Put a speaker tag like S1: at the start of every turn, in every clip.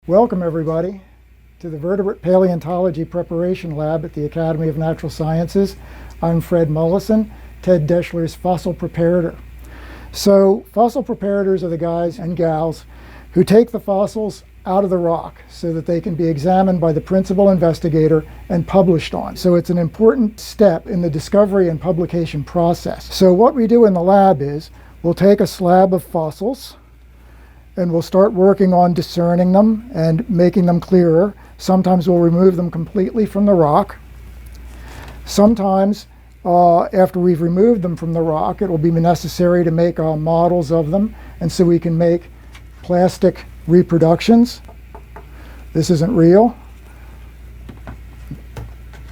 S1: Welcome everybody to the Vertebrate Paleontology Preparation Lab at the Academy of Natural Sciences. I'm Fred Mullison, Ted Deschler's fossil preparator. So fossil preparators are the guys and gals who take the fossils out of the rock so that they can be examined by the principal investigator and published on. So it's an important step in the discovery and publication process. So what we do in the lab is we'll take a slab of fossils and we'll start working on discerning them and making them clearer. Sometimes we'll remove them completely from the rock. Sometimes after we've removed them from the rock, it will be necessary to make models of them, and so we can make plastic reproductions. This isn't real.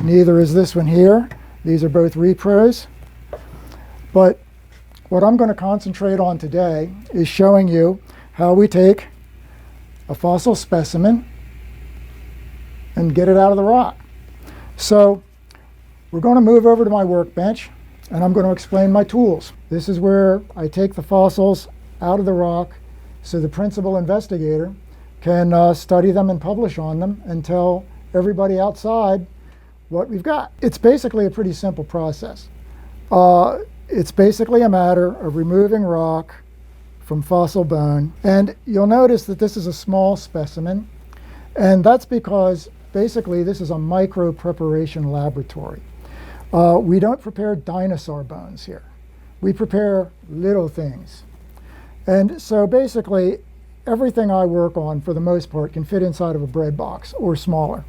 S1: Neither is this one here. These are both repros. But what I'm going to concentrate on today is showing you how we take a fossil specimen and get it out of the rock. So we're going to move over to my workbench and I'm going to explain my tools. This is where I take the fossils out of the rock so the principal investigator can study them and publish on them and tell everybody outside what we've got. It's basically a pretty simple process. It's basically a matter of removing rock from fossil bone. And you'll notice that this is a small specimen, and that's because basically this is a micro preparation laboratory. We don't prepare dinosaur bones here. We prepare little things. And so basically everything I work on for the most part can fit inside of a bread box or smaller.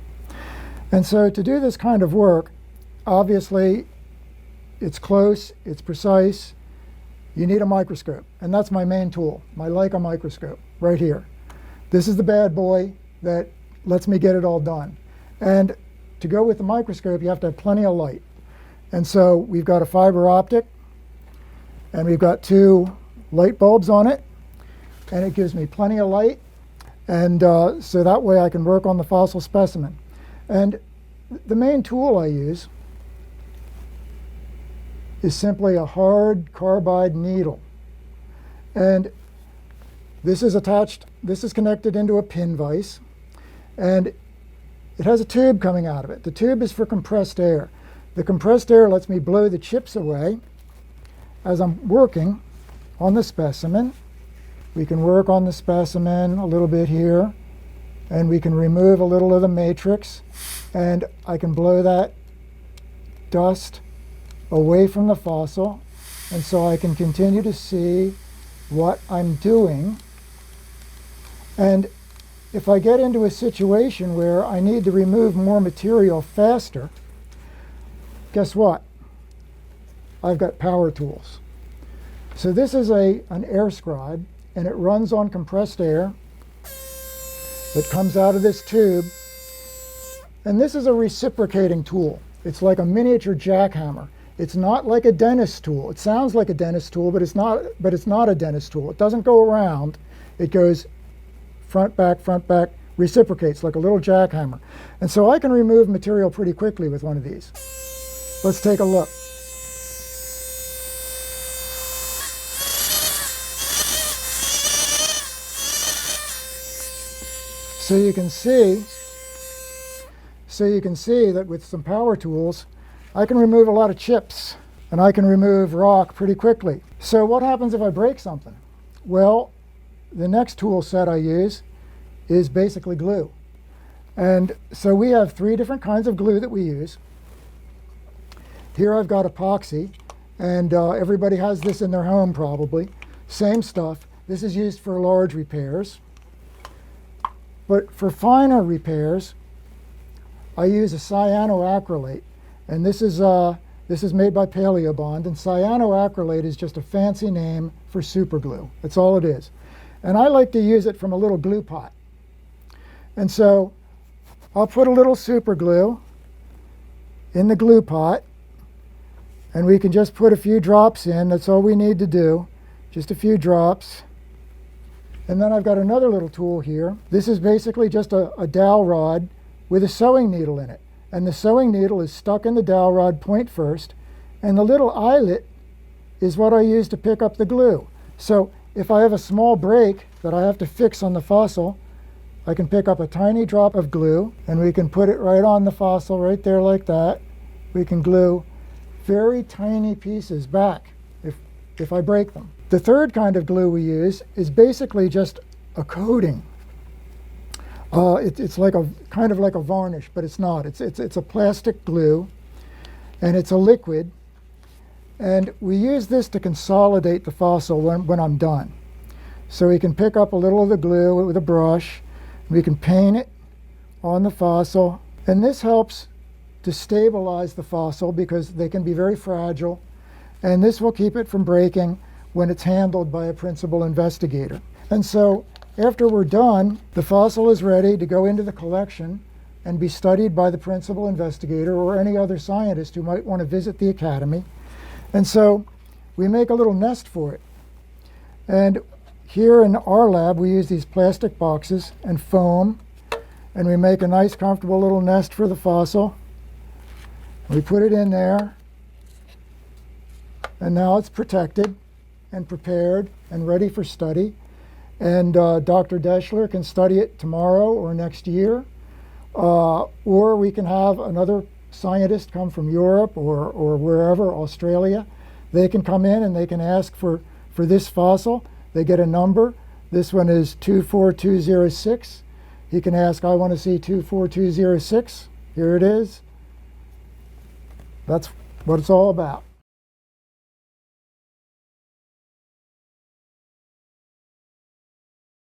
S1: And so to do this kind of work, obviously it's close, it's precise. You need a microscope, and that's my main tool, my Leica microscope, right here. This is the bad boy that lets me get it all done. And to go with the microscope, you have to have plenty of light. And so we've got a fiber optic, and we've got two light bulbs on it, and it gives me plenty of light, and so that way I can work on the fossil specimen. And the main tool I use is simply a hard carbide needle. And this is connected into a pin vise, and it has a tube coming out of it. The tube is for compressed air. The compressed air lets me blow the chips away as I'm working on the specimen. We can work on the specimen a little bit here, and we can remove a little of the matrix, and I can blow that dust away from the fossil, and so I can continue to see what I'm doing. And if I get into a situation where I need to remove more material faster, guess what? I've got power tools. So this is an air scribe, and it runs on compressed air that comes out of this tube. And this is a reciprocating tool. It's like a miniature jackhammer. It's not like a dentist tool. It sounds like a dentist tool, but it's not a dentist tool. It doesn't go around. It goes front, back, reciprocates like a little jackhammer. And so I can remove material pretty quickly with one of these. Let's take a look. So you can see that with some power tools, I can remove a lot of chips, and I can remove rock pretty quickly. So what happens if I break something? Well, the next tool set I use is basically glue. And so we have three different kinds of glue that we use. Here I've got epoxy, and everybody has this in their home probably. Same stuff. This is used for large repairs. But for finer repairs, I use a cyanoacrylate. And this is made by Paleobond, and cyanoacrylate is just a fancy name for super glue. That's all it is. And I like to use it from a little glue pot. And so I'll put a little super glue in the glue pot, and we can just put a few drops in. That's all we need to do, just a few drops. And then I've got another little tool here. This is basically just a dowel rod with a sewing needle in it. And the sewing needle is stuck in the dowel rod point first, and the little eyelet is what I use to pick up the glue. So if I have a small break that I have to fix on the fossil, I can pick up a tiny drop of glue and we can put it right on the fossil right there like that. We can glue very tiny pieces back if I break them. The third kind of glue we use is basically just a coating. It's like a kind of like a varnish, but it's not. It's a plastic glue, and it's a liquid. And we use this to consolidate the fossil when I'm done. So we can pick up a little of the glue with a brush. We can paint it on the fossil, and this helps to stabilize the fossil because they can be very fragile, and this will keep it from breaking when it's handled by a principal investigator. And so after we're done, the fossil is ready to go into the collection and be studied by the principal investigator or any other scientist who might want to visit the academy. And so we make a little nest for it. And here in our lab, we use these plastic boxes and foam, and we make a nice, comfortable little nest for the fossil. We put it in there, and now it's protected and prepared and ready for study. And Dr. Deschler can study it tomorrow or next year, or we can have another scientist come from Europe or wherever, Australia. They can come in and they can ask for this fossil. They get a number. This one is 24206. He can ask, I want to see 24206. Here it is. That's what it's all about.